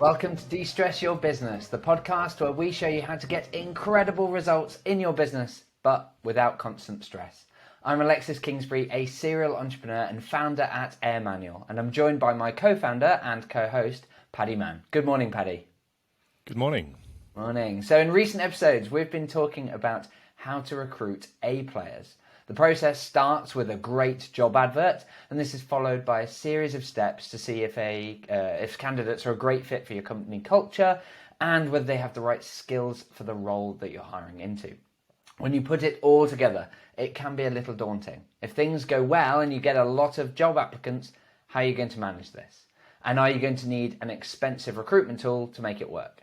Welcome to De-Stress Your Business, the podcast where we show you how to get incredible results in your business, but without constant stress. I'm Alexis Kingsbury, a serial entrepreneur and founder at AirManual, and I'm joined by my co-founder and co-host, Paddy Mann. Good morning, Paddy. Good morning. Morning. So in recent episodes, we've been talking about how to recruit A players. The process starts with a great job advert, and this is followed by a series of steps to see if candidates are a great fit for your company culture and whether they have the right skills for the role that you're hiring into. When you put it all together, it can be a little daunting. If things go well and you get a lot of job applicants, how are you going to manage this? And are you going to need an expensive recruitment tool to make it work?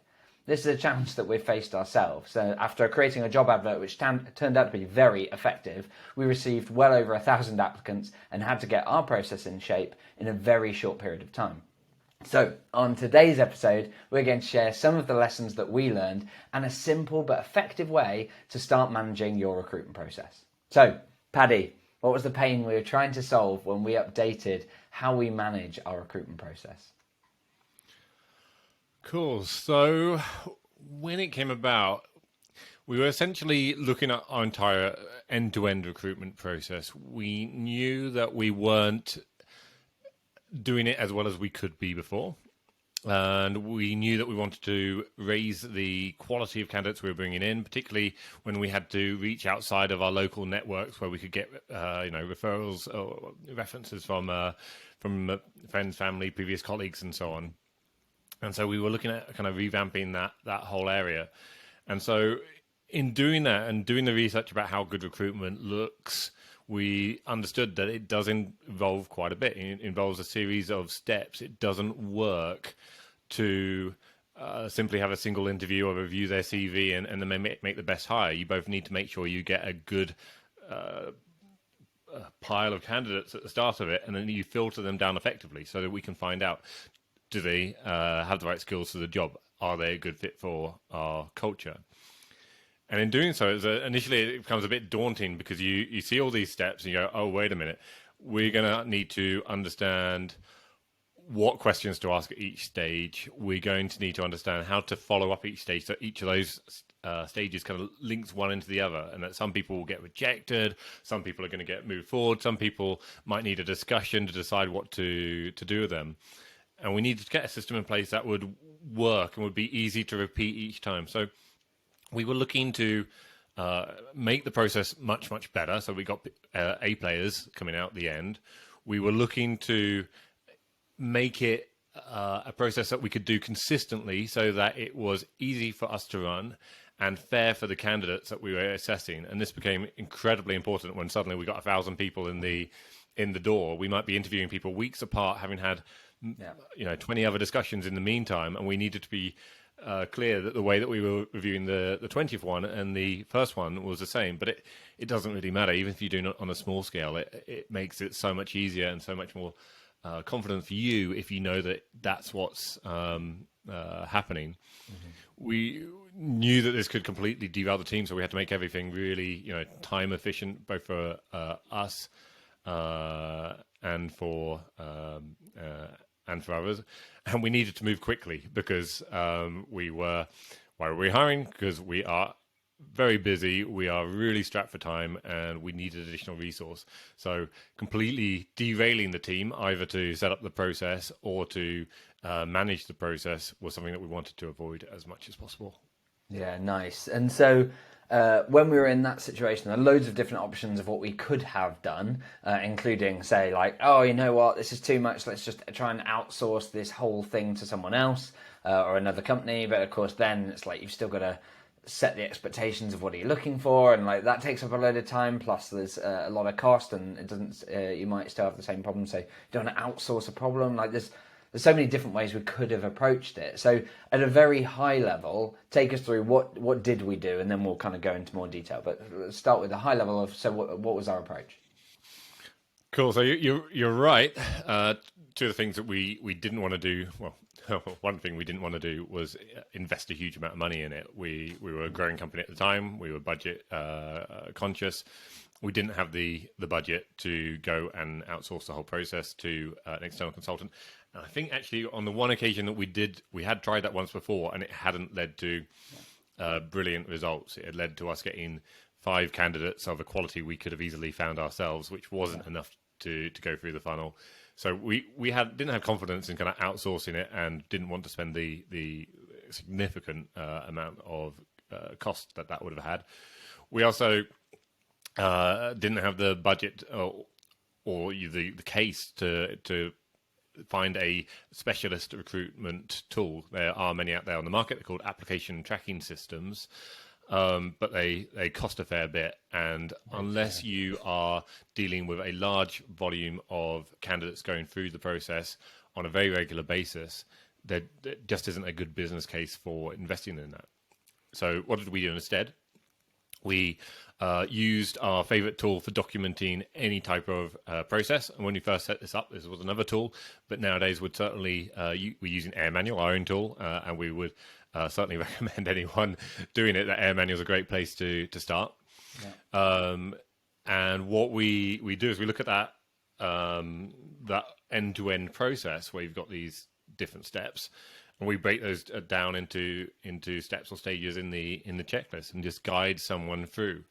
This is a challenge that we've faced ourselves. So after creating a job advert which turned out to be very effective, we received well over 1,000 applicants and had to get our process in shape in a very short period of time. So on today's episode, we're going to share some of the lessons that we learned and a simple but effective way to start managing your recruitment process. So, Paddy, what was the pain we were trying to solve when we updated how we manage our recruitment process? Cool. So when it came about, we were essentially looking at our entire end-to-end recruitment process. We knew that we weren't doing it as well as we could be before. And we knew that we wanted to raise the quality of candidates we were bringing in, particularly when we had to reach outside of our local networks where we could get, referrals or references from friends, family, previous colleagues, and so on. And so we were looking at kind of revamping that whole area. And so in doing that and doing the research about how good recruitment looks, we understood that it does involve quite a bit. It involves a series of steps. It doesn't work to simply have a single interview or review their CV and then make the best hire. You both need to make sure you get a good pile of candidates at the start of it, and then you filter them down effectively so that we can find out, do they have the right skills for the job? Are they a good fit for our culture? And in doing so, initially it becomes a bit daunting because you see all these steps and you go, oh, wait a minute. We're going to need to understand what questions to ask at each stage. We're going to need to understand how to follow up each stage. So each of those stages kind of links one into the other, and that some people will get rejected. Some people are going to get moved forward. Some people might need a discussion to decide what to do with them. And we needed to get a system in place that would work and would be easy to repeat each time. So we were looking to make the process much, much better. So we got A players coming out the end. We were looking to make it a process that we could do consistently so that it was easy for us to run and fair for the candidates that we were assessing. And this became incredibly important when suddenly we got 1,000 people in the door. We might be interviewing people weeks apart, having had 20 other discussions in the meantime, and we needed to be clear that the way that we were reviewing the 20th one and the first one was the same. But it doesn't really matter. Even if you do it on a small scale, it makes it so much easier and so much more confident for you if you know that that's what's happening. Mm-hmm. We knew that this could completely derail the team, so we had to make everything really time efficient, both for us and for others. And we needed to move quickly because why were we hiring? Because we are very busy, we are really strapped for time, and we needed additional resource. So completely derailing the team, either to set up the process or to manage the process, was something that we wanted to avoid as much as possible. Yeah, nice. And so when we were in that situation, there are loads of different options of what we could have done, including say like, oh, you know what, this is too much. Let's just try and outsource this whole thing to someone else or another company. But of course, then it's like you've still got to set the expectations of what you're looking for, and like that takes up a load of time. Plus, there's a lot of cost, and it doesn't. You might still have the same problem. So you don't want to outsource a problem. Like there's so many different ways we could have approached it. So at a very high level, take us through what did we do, and then we'll kind of go into more detail. But let's start with the high level of what was our approach? Cool. So you're right. Two of the things that we didn't want to do. Well, one thing we didn't want to do was invest a huge amount of money in it. We were a growing company at the time. We were budget conscious. We didn't have the budget to go and outsource the whole process to an external consultant. And I think actually on the one occasion that we had tried that once before, and it hadn't led to brilliant results. It had led to us getting 5 candidates of a quality we could have easily found ourselves, which wasn't enough to go through the funnel. So we didn't have confidence in kind of outsourcing it, and didn't want to spend the significant amount of cost that would have had. We also didn't have the budget or the case to find a specialist recruitment tool. There are many out there on the market. They're called application tracking systems, but they cost a fair bit. And unless you are dealing with a large volume of candidates going through the process on a very regular basis, there just isn't a good business case for investing in that. So what did we do instead? We used our favorite tool for documenting any type of process. And when we first set this up, this was another tool, but nowadays we're using AirManual, our own tool, and we would certainly recommend anyone doing it. That AirManual is a great place to start. Yeah. And what we do is we look at that end-to-end process where you've got these different steps, and we break those down into steps or stages in the checklist, and just guide someone through.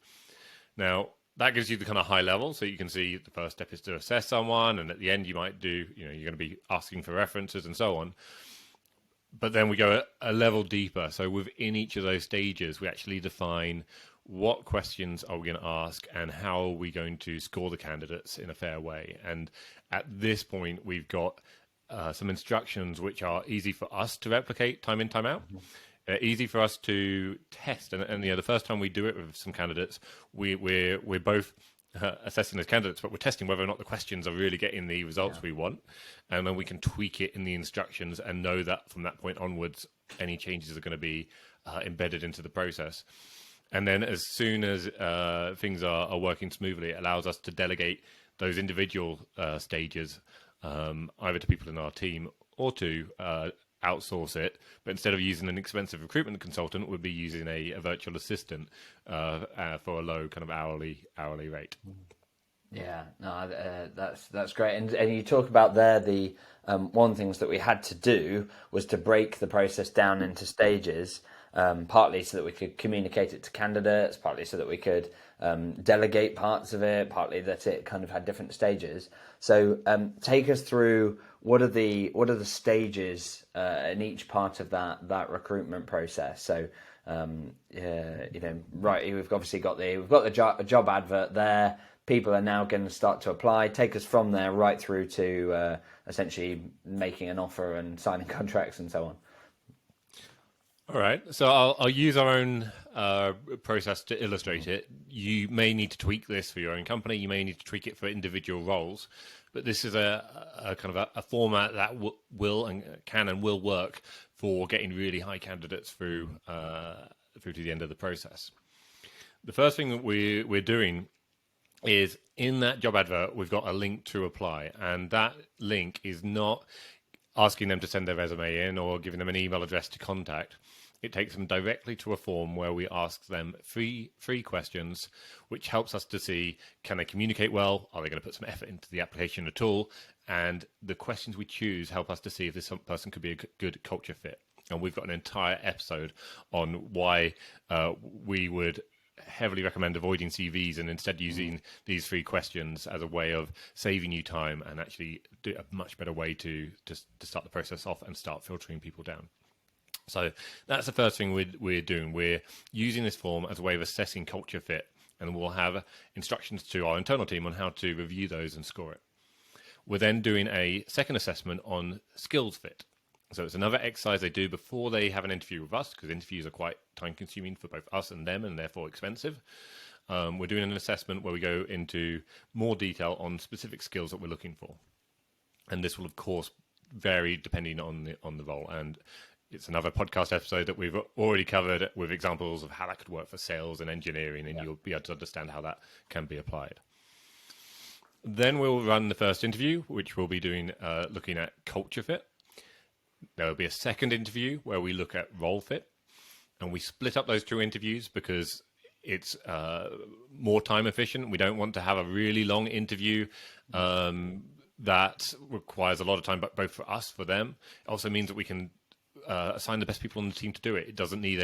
Now that gives you the kind of high level, so you can see the first step is to assess someone, and at the end you might do, you're going to be asking for references and so on. But then we go a level deeper. So within each of those stages, we actually define what questions are we going to ask and how are we going to score the candidates in a fair way. And at this point, we've got some instructions which are easy for us to replicate time in, time out. Easy for us to test, and the first time we do it with some candidates, we're both assessing those candidates, but we're testing whether or not the questions are really getting the results we want, and then we can tweak it in the instructions and know that from that point onwards, any changes are going to be embedded into the process. And then as soon as things are working smoothly, it allows us to delegate those individual stages either to people in our team or to outsource it. But instead of using an expensive recruitment consultant, we'd be using a virtual assistant for a low kind of hourly rate. Yeah, no, that's great. And you talk about there the one of the things that we had to do was to break the process down into stages, partly so that we could communicate it to candidates, partly so that we could delegate parts of it, partly that it kind of had different stages. So take us through what are the stages in each part of that recruitment process. So right, we've obviously got the job advert there. People are now going to start to apply. Take us from there right through to essentially making an offer and signing contracts and so on. All right, so I'll use our own process to illustrate it. You may need to tweak this for your own company. You may need to tweak it for individual roles, but this is a kind of a format that will and can and will work for getting really high candidates through to the end of the process. The first thing that we're doing is in that job advert, we've got a link to apply, and that link is not asking them to send their resume in or giving them an email address to contact. It takes them directly to a form where we ask them three questions, which helps us to see, can they communicate well? Are they going to put some effort into the application at all? And the questions we choose help us to see if this person could be a good culture fit. And we've got an entire episode on why we would heavily recommend avoiding CVs and instead using these 3 questions as a way of saving you time and actually do a much better way to start the process off and start filtering people down. So that's the first thing we're doing. We're using this form as a way of assessing culture fit, and we'll have instructions to our internal team on how to review those and score it. We're then doing a second assessment on skills fit. So it's another exercise they do before they have an interview with us, because interviews are quite time consuming for both us and them and therefore expensive. We're doing an assessment where we go into more detail on specific skills that we're looking for. And this will, of course, vary depending on the role. And it's another podcast episode that we've already covered with examples of how that could work for sales and engineering, and you'll be able to understand how that can be applied. Then we'll run the first interview, which we'll be doing looking at culture fit. There will be a second interview where we look at role fit, and we split up those 2 interviews because it's more time efficient. We don't want to have a really long interview that requires a lot of time, but both for us, for them. It also means that we can assign the best people on the team to do it. It doesn't need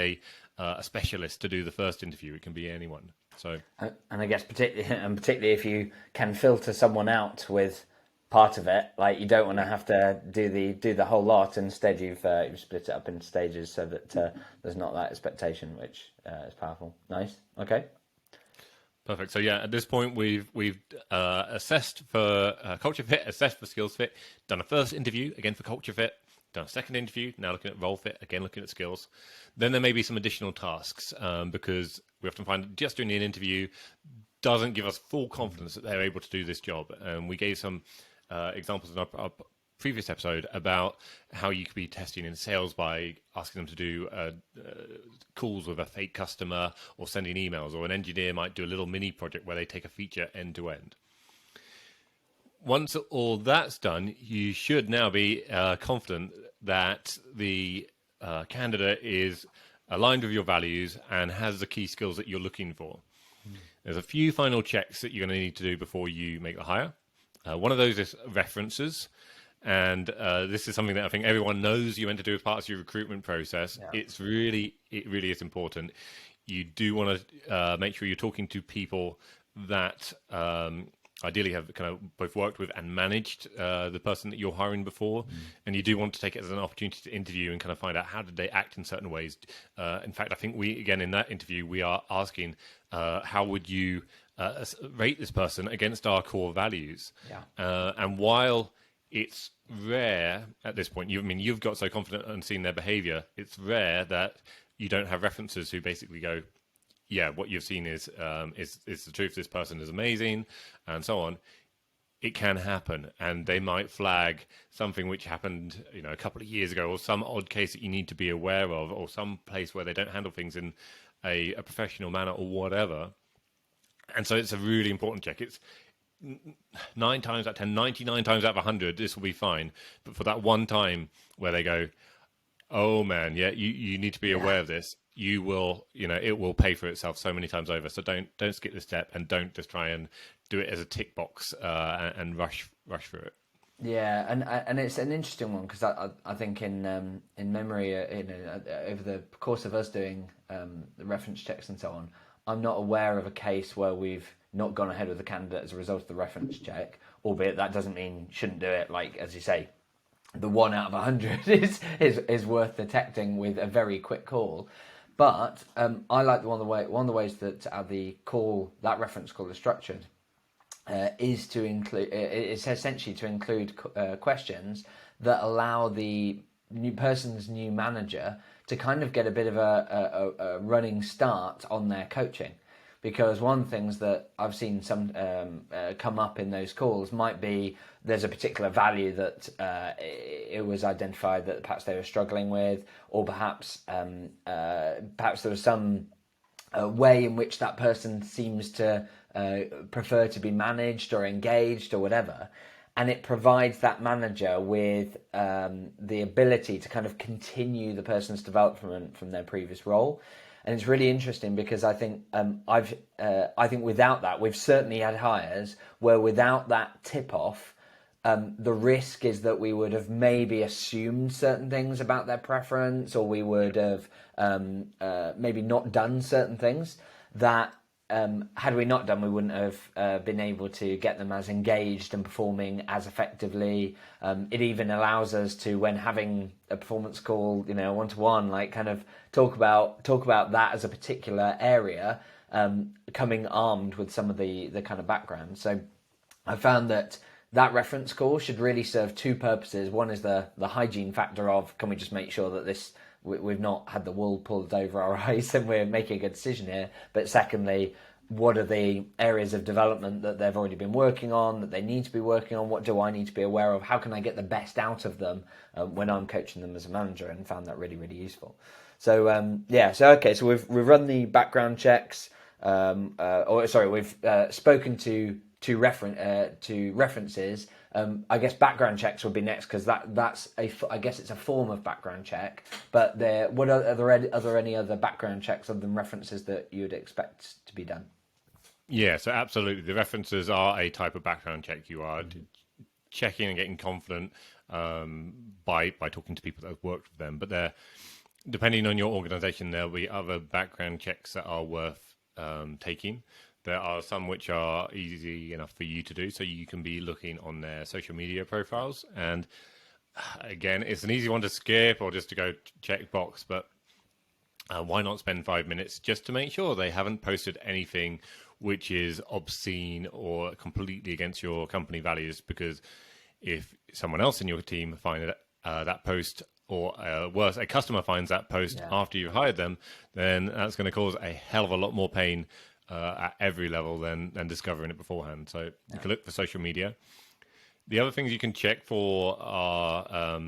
a specialist to do the first interview. It can be anyone. So, and I guess particularly if you can filter someone out with part of it, like you don't want to have to do the whole lot. Instead, you've split it up into stages so that there's not that expectation, which is powerful. Nice. Okay. Perfect. So yeah, at this point we've assessed for culture fit, assessed for skills fit, done a first interview again for culture fit, done a second interview, now looking at role fit, again looking at skills. Then there may be some additional tasks because we often find that just doing an interview doesn't give us full confidence that they're able to do this job. And we gave some examples in our previous episode about how you could be testing in sales by asking them to do calls with a fake customer or sending emails, or an engineer might do a little mini project where they take a feature end to end. Once all that's done, you should now be confident that the candidate is aligned with your values and has the key skills that you're looking for. There's a few final checks that you're going to need to do before you make the hire. One of those is references. And this is something that I think everyone knows you want to do as part of your recruitment process. Yeah. It really is important. You do want to make sure you're talking to people that ideally have kind of both worked with and managed the person that you're hiring before. And you do want to take it as an opportunity to interview and kind of find out how did they act in certain ways. In fact, I think in that interview, we are asking how would you rate this person against our core values? Yeah. And while it's rare at this point, you've got so confident and seen their behavior, it's rare that you don't have references who basically go, yeah, what you've seen is the truth, this person is amazing, and so on. It can happen, and they might flag something which happened, a couple of years ago, or some odd case that you need to be aware of, or some place where they don't handle things in a professional manner or whatever. And so it's a really important check. It's 9 times out of 10, 99 times out of 100, this will be fine. But for that one time where they go, oh man, yeah, you need to be aware of this, you will, it will pay for itself so many times over. So don't skip this step, and don't just try and do it as a tick box and rush through it. Yeah, and it's an interesting one because I think in memory, over the course of us doing the reference checks and so on, I'm not aware of a case where we've not gone ahead with the candidate as a result of the reference check, albeit that doesn't mean shouldn't do it. Like, as you say, the 1 out of 100 is worth detecting with a very quick call. But I like one of the ways that that reference call is structured is to include. It's essentially to include questions that allow the new person's new manager to kind of get a bit of a running start on their coaching. Because one of the things that I've seen some come up in those calls might be there's a particular value that it was identified that perhaps they were struggling with, or perhaps there was some way in which that person seems to prefer to be managed or engaged or whatever. And it provides that manager with the ability to kind of continue the person's development from their previous role. And it's really interesting because I think I think without that, we've certainly had hires where without that tip-off, the risk is that we would have maybe assumed certain things about their preference, or we would have maybe not done certain things that had we not done, we wouldn't have been able to get them as engaged and performing as effectively. It even allows us to, when having a performance call, one-to-one, like kind of talk about that as a particular area, coming armed with some of the kind of background. So I found that reference call should really serve two purposes. One is the hygiene factor of, can we just make sure that we've not had the wool pulled over our eyes and we're making a decision here. But secondly, what are the areas of development that they've already been working on, that they need to be working on? What do I need to be aware of? How can I get the best out of them when I'm coaching them as a manager? And found that really, really useful. So okay, so we've run the background checks. We've spoken to references. I guess background checks would be next, because I guess it's a form of background check. But are there any other background checks other than references that you'd expect to be done? Yeah, so absolutely, the references are a type of background check. You are checking and getting confident by talking to people that have worked with them. But they're, depending on your organization, there'll be other background checks that are worth taking. There are some which are easy enough for you to do, so you can be looking on their social media profiles. And again, it's an easy one to skip or just to go check box, but why not spend 5 minutes just to make sure they haven't posted anything which is obscene or completely against your company values? Because if someone else in your team finds that post, or worse, a customer finds that post after you've hired them, then that's going to cause a hell of a lot more pain at every level than discovering it beforehand. So you can look for social media. The other things you can check for are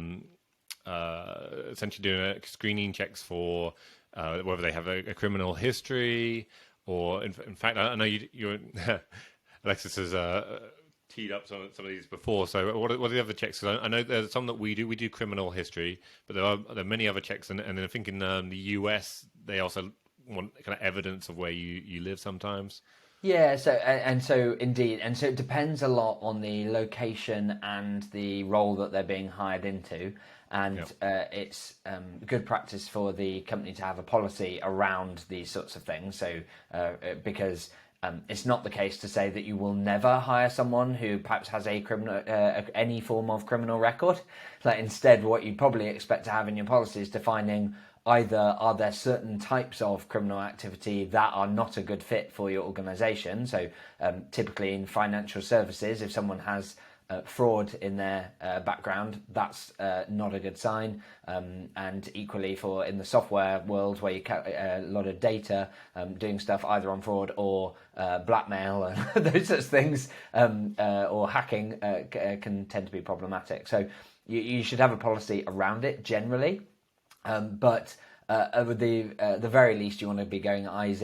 essentially doing screening checks for whether they have a criminal history, or in fact, I know you're Alexis has teed up some of these before. So what are the other checks? 'Cause I know there's some that we do criminal history, but there are many other checks, and I think in the US they also want kind of evidence of where you live sometimes. Yeah, so indeed, and so it depends a lot on the location and the role that they're being hired into, and it's good practice for the company to have a policy around these sorts of things. So because it's not the case to say that you will never hire someone who perhaps has a criminal any form of criminal record. Like, instead, what you probably expect to have in your policy is defining either are there certain types of criminal activity that are not a good fit for your organization. So typically in financial services, if someone has fraud in their background, that's not a good sign. And equally for in the software world, where you a lot of data, doing stuff either on fraud or blackmail and those sorts of things, or hacking can tend to be problematic. So you should have a policy around it generally. But at the very least, you want to be going eyes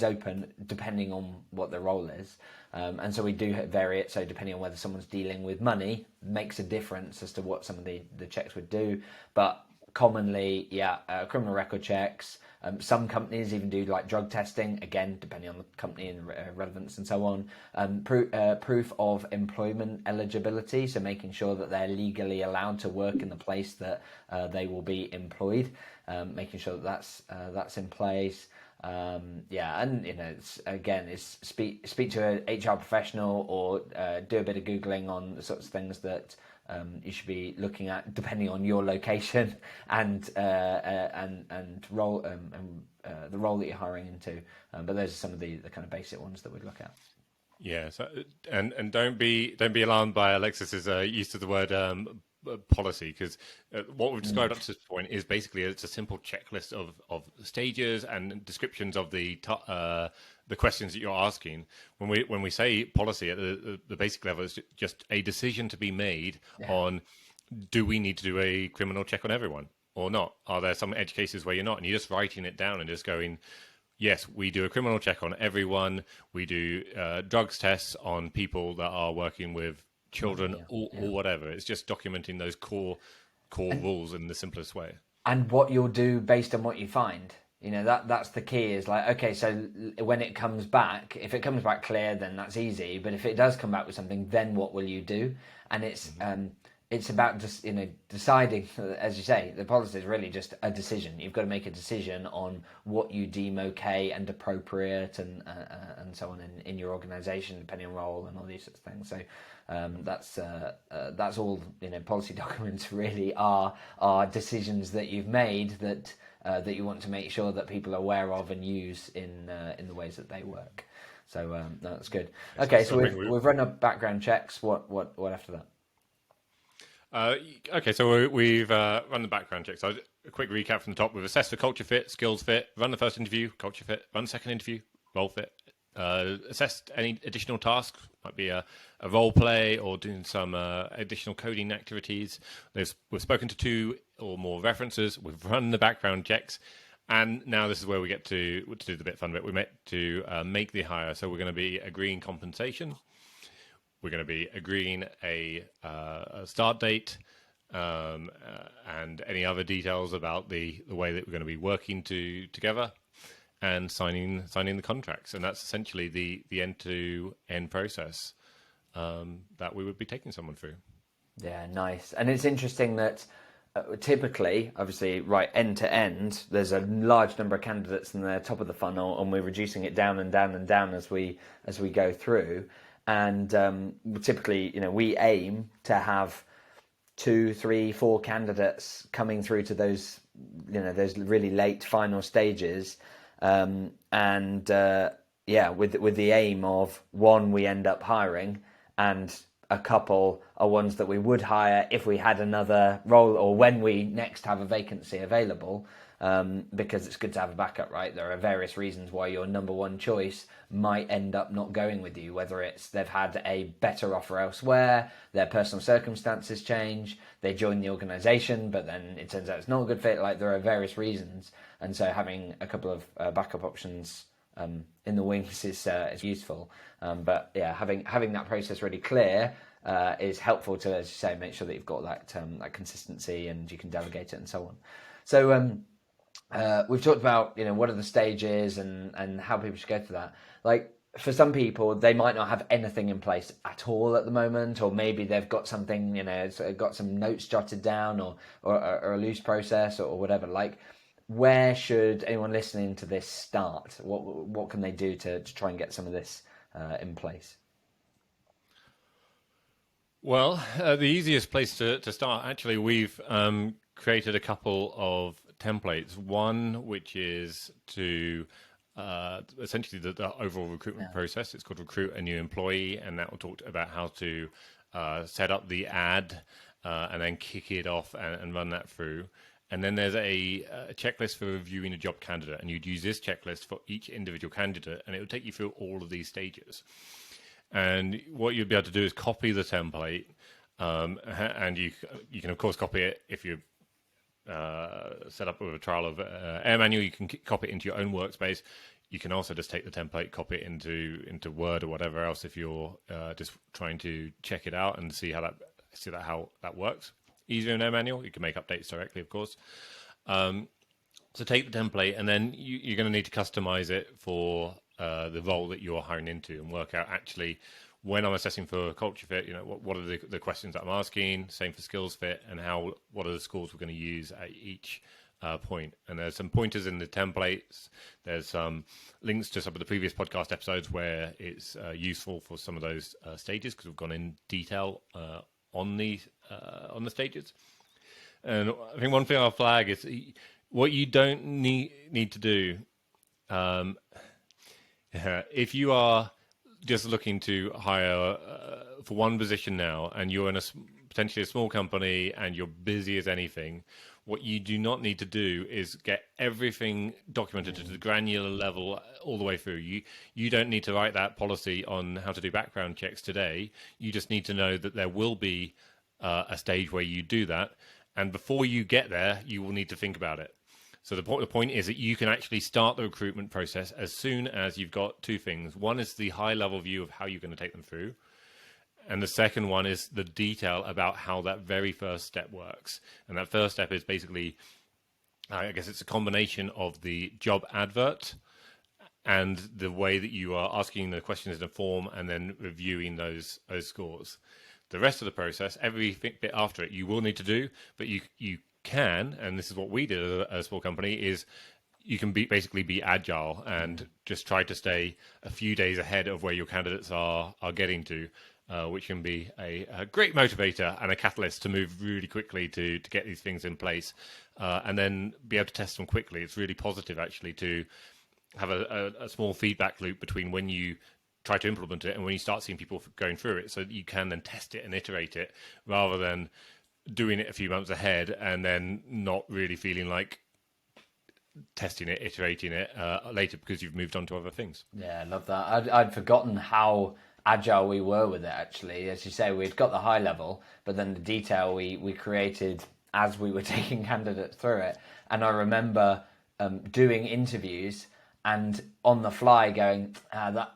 open, depending on what the role is. And so we do vary it. So depending on whether someone's dealing with money, makes a difference as to what some of the checks would do. But commonly, criminal record checks. Some companies even do like drug testing, again, depending on the company and relevance and so on. Proof of employment eligibility, so making sure that they're legally allowed to work in the place that they will be employed, making sure that that's in place. And it's speak to an HR professional, or do a bit of Googling on the sorts of things that you should be looking at depending on your location and role the role that you're hiring into. But those are some of the kind of basic ones that we'd look at. Yeah, so, and don't be alarmed by Alexis's use of the word policy, because what we've described up to this point is basically it's a simple checklist of stages and descriptions of the questions that you're asking. When we say policy at the basic level, it's just a decision to be made on, do we need to do a criminal check on everyone or not? Are there some edge cases where you're not? And you're just writing it down and just going, yes, we do a criminal check on everyone. We do drugs tests on people that are working with children or whatever. It's just documenting those core rules in the simplest way. And what you'll do based on what you find. You know, that's the key, is like, okay, so when it comes back, if it comes back clear, then that's easy. But if it does come back with something, then what will you do? And it's about just, deciding, as you say, the policy is really just a decision. You've got to make a decision on what you deem okay and appropriate and so on in your organisation, depending on role and all these sorts of things. So that's all. Policy documents really are decisions that you've made that you want to make sure that people are aware of and use in the ways that they work. So that's good. Okay, so we've run up background checks. What after that? Okay, so we've run the background checks. So a quick recap from the top: we've assessed for culture fit, skills fit, run the first interview, culture fit, run the second interview, role fit, assessed any additional tasks, might be a role play or doing some additional coding activities. We've spoken to 2 or more references. We've run the background checks, and now this is where we get to do the bit fun bit. We met to make the hire. So we're going to be agreeing compensation. We're going to be agreeing a start date and any other details about the way that we're going to be working together, and signing the contracts. And that's essentially the end-to-end process. that we would be taking someone through. Yeah, nice. And it's interesting that typically, obviously, right end to end, there's a large number of candidates in the top of the funnel, and we're reducing it down and down and down as we go through. And typically, we aim to have 2, 3, 4 candidates coming through to those, those really late final stages, with the aim of, one, we end up hiring, and a couple are ones that we would hire if we had another role or when we next have a vacancy available, because it's good to have a backup, right? There are various reasons why your number one choice might end up not going with you, whether it's they've had a better offer elsewhere, their personal circumstances change, they join the organisation, but then it turns out it's not a good fit. Like, there are various reasons, and so having a couple of backup options in the wings is useful. But yeah, having that process really clear is helpful to, as you say, make sure that you've got that consistency and you can delegate it and so on. So we've talked about what are the stages and how people should go through that. Like, for some people, they might not have anything in place at all at the moment, or maybe they've got something, got some notes jotted down, or a loose process or whatever. Like, where should anyone listening to this start? What can they do to try and get some of this in place? Well, the easiest place to start, actually, we've created a couple of templates. One, which is to essentially the overall recruitment process. It's called Recruit a New Employee, and that will talk about how to set up the ad and then kick it off and run that through. And then there's a checklist for reviewing a job candidate, and you'd use this checklist for each individual candidate, and it would take you through all of these stages. And what you'd be able to do is copy the template, and you can of course copy it if you set up with a trial of AirManual. You can copy it into your own workspace. You can also just take the template, copy it into Word or whatever else if you're just trying to check it out and see how that works. Easier in AirManual. You can make updates directly, of course. So take the template, and then you're going to need to customize it for the role that you're hiring into, and work out actually when I'm assessing for culture fit, what are the questions that I'm asking. Same for skills fit, and what are the scores we're going to use at each point. And there's some pointers in the templates. There's some links to some of the previous podcast episodes where it's useful for some of those stages, because we've gone in detail on the stages. And I think one thing I'll flag is what you don't need to do. If you are just looking to hire for one position now, and you're in potentially a small company and you're busy as anything, what you do not need to do is get everything documented to the granular level all the way through. You don't need to write that policy on how to do background checks today. You just need to know that there will be a stage where you do that, and before you get there, you will need to think about it. So the point is that you can actually start the recruitment process as soon as you've got two things. One is the high-level view of how you're going to take them through, and the second one is the detail about how that very first step works. And that first step is basically, I guess it's a combination of the job advert and the way that you are asking the questions in a form and then reviewing those scores. The rest of the process, every bit after it, you will need to do, but you can, and this is what we did as a small company, is you can basically be agile and just try to stay a few days ahead of where your candidates are getting to, which can be a great motivator and a catalyst to move really quickly to get these things in place, and then be able to test them quickly. It's really positive, actually, to have a small feedback loop between when you try to implement it and when you start seeing people going through it, so that you can then test it and iterate it, rather than doing it a few months ahead and then not really feeling like testing it, iterating it later because you've moved on to other things. Yeah, I love that. I'd forgotten how agile we were with it, actually. As you say, we'd got the high level, but then the detail we created as we were taking candidates through it. And I remember doing interviews and on the fly going, that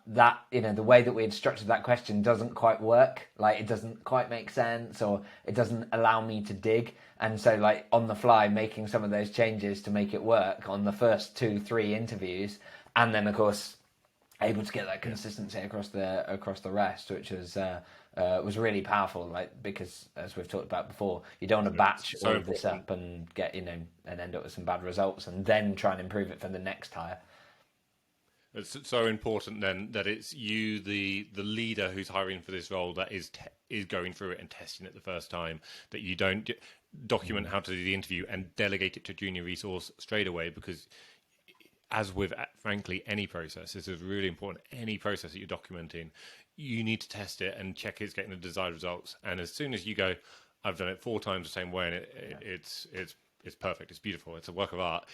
the way that we had structured that question doesn't quite work. Like, it doesn't quite make sense, or it doesn't allow me to dig. And so, like, on the fly, making some of those changes to make it work on the first 2-3 interviews, and then of course able to get that consistency across the rest, which was was really powerful, like, because as we've talked about before, you don't want to batch so all of this important. up and get, and end up with some bad results and then try and improve it for the next hire. It's so important then that it's you, the leader who's hiring for this role, that is going through it and testing it the first time. That you don't document how to do the interview and delegate it to junior resource straight away, because as with frankly any process, this is really important. Any process that you're documenting, you need to test it and check it's getting the desired results. And as soon as you go, I've done it 4 times the same way and it's perfect, it's beautiful, it's a work of art,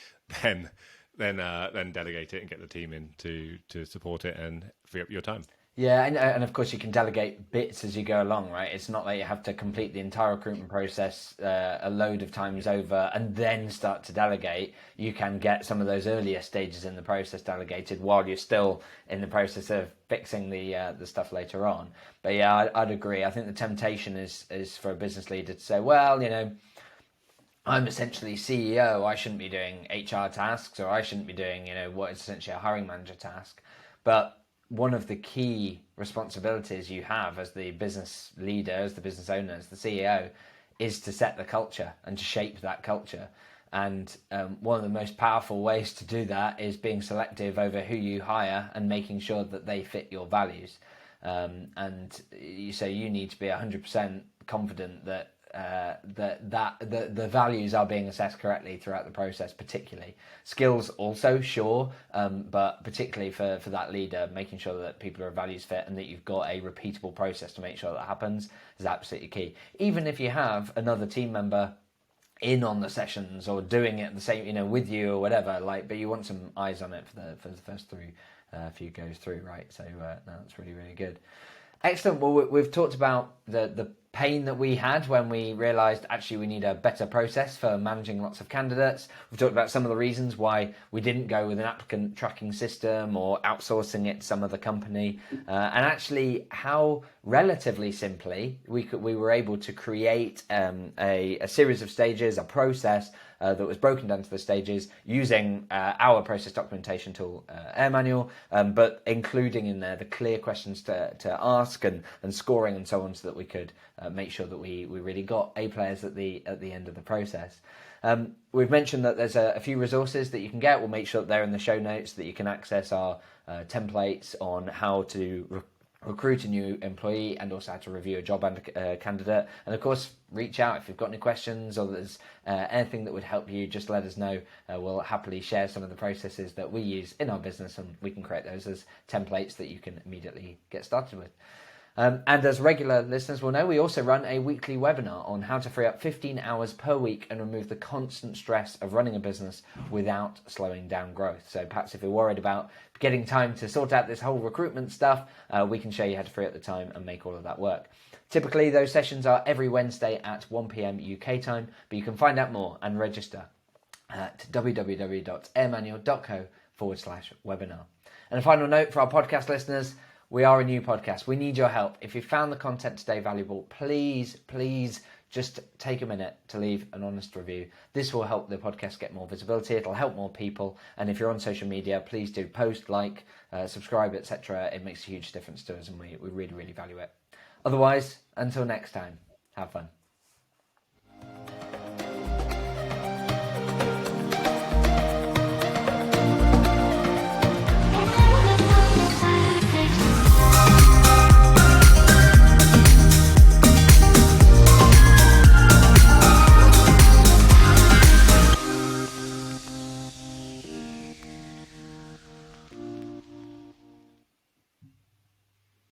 then delegate it and get the team in to support it and free up your time. Yeah, and of course you can delegate bits as you go along, right? It's not like you have to complete the entire recruitment process a load of times over and then start to delegate. You can get some of those earlier stages in the process delegated while you're still in the process of fixing the stuff later on. But yeah, I'd agree. I think the temptation is for a business leader to say, well, I'm essentially CEO. I shouldn't be doing HR tasks, or I shouldn't be doing, what is essentially a hiring manager task. But one of the key responsibilities you have as the business leader, as the business owner, as the CEO, is to set the culture and to shape that culture. And one of the most powerful ways to do that is being selective over who you hire and making sure that they fit your values. And so you need to be 100% confident that the values are being assessed correctly throughout the process. Particularly skills also, sure, but particularly for that leader, making sure that people are values fit and that you've got a repeatable process to make sure that happens is absolutely key. Even if you have another team member in on the sessions or doing it the same, with you or whatever, but you want some eyes on it for the first few goes through, right? So no, that's really, really good. Excellent. Well, we've talked about the pain that we had when we realised actually we need a better process for managing lots of candidates. We've talked about some of the reasons why we didn't go with an applicant tracking system or outsourcing it to some other company, and actually how relatively simply we were able to create a series of stages, a process that was broken down to the stages using our process documentation tool, AirManual, but including in there the clear questions to ask and scoring and so on, so that we could make sure that we really got A players at the end of the process. We've mentioned that there's a few resources that you can get. We'll make sure that they're in the show notes, that you can access our templates on how to recruit a new employee and also how to review a job and candidate. And of course, reach out if you've got any questions or there's anything that would help you. Just let us know. We'll happily share some of the processes that we use in our business, and we can create those as templates that you can immediately get started with. And as regular listeners will know, we also run a weekly webinar on how to free up 15 hours per week and remove the constant stress of running a business without slowing down growth. So perhaps if you're worried about getting time to sort out this whole recruitment stuff, we can show you how to free up the time and make all of that work. Typically, those sessions are every Wednesday at 1 p.m. UK time, but you can find out more and register at www.airmanual.co/webinar. And a final note for our podcast listeners: we are a new podcast. We need your help. If you found the content today valuable, please just take a minute to leave an honest review. This will help the podcast get more visibility. It'll help more people. And if you're on social media, please do post, subscribe, etc. It makes a huge difference to us, and we really, really value it. Otherwise, until next time, have fun.